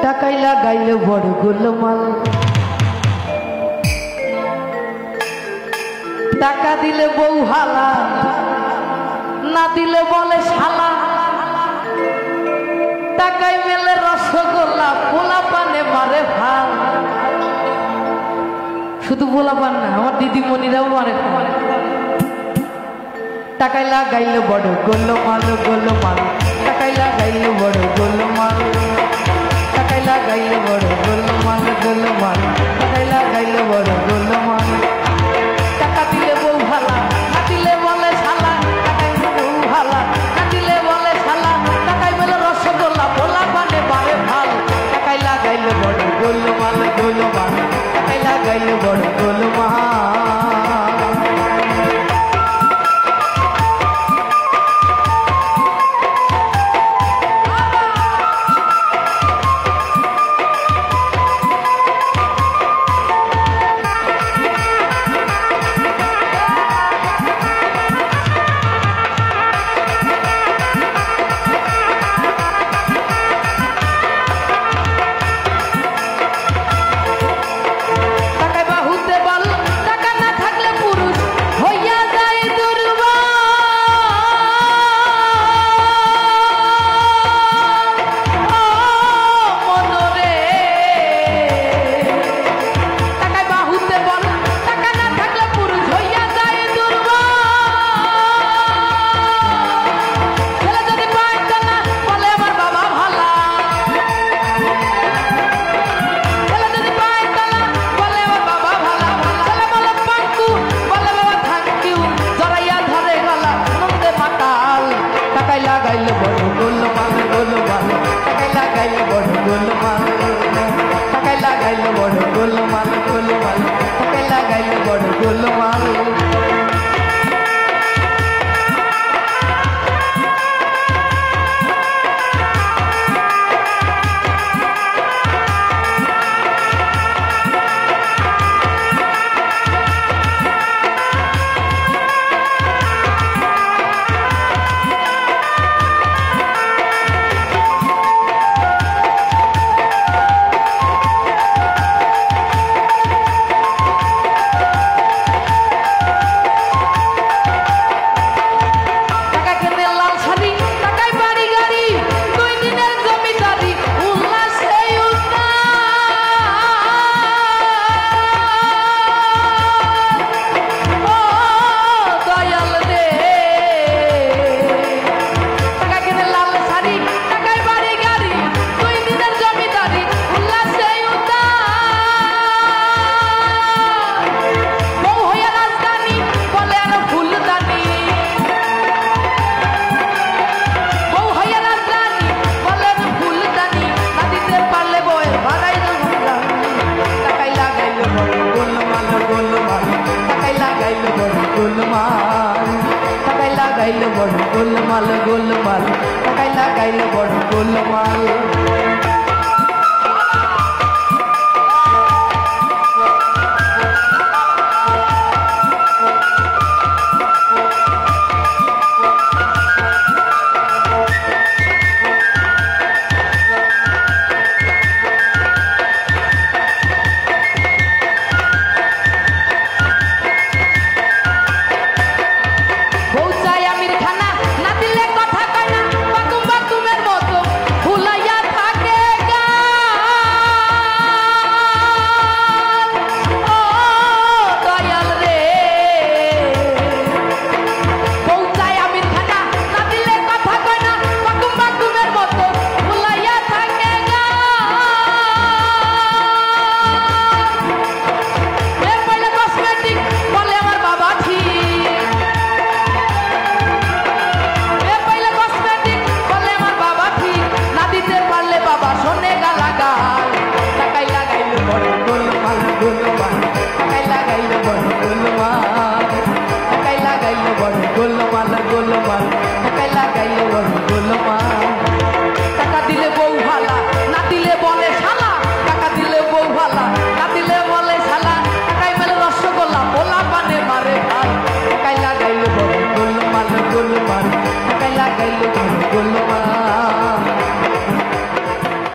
টাকাই লাগাইলে বড় গোলমাল টাকা দিলে বউ হালা না দিলে বলে শালা টাকাই মেলে রসগোল্লা পোলা পানে মারে ভাল শুধু পোলা পান না আমার দিদিমণিরাও মারে টাকাই লাগাইলে বড় গোলমাল গোলমাল টাকাই লাগাইলে বড় গোলমাল টাকাই লাগাইলে বড় গোলমাল গোলমাল টাকাই লাগাইলে বড় গোলমাল টাকা দিলে বউ ভালা না দিলে বলে শালা টাকাই বউ ভালা না দিলে বলে শালা টাকাই বলে রসগোল্লা পোলা পানে বারে ভাল টাকাই লাগাইলে বড় গোলমাল গোলমাল টাকাই লাগাইলে বড় গোলমাল গোলমাল গোলমাল টাকাই লাগাইলে বড় গোলমাল।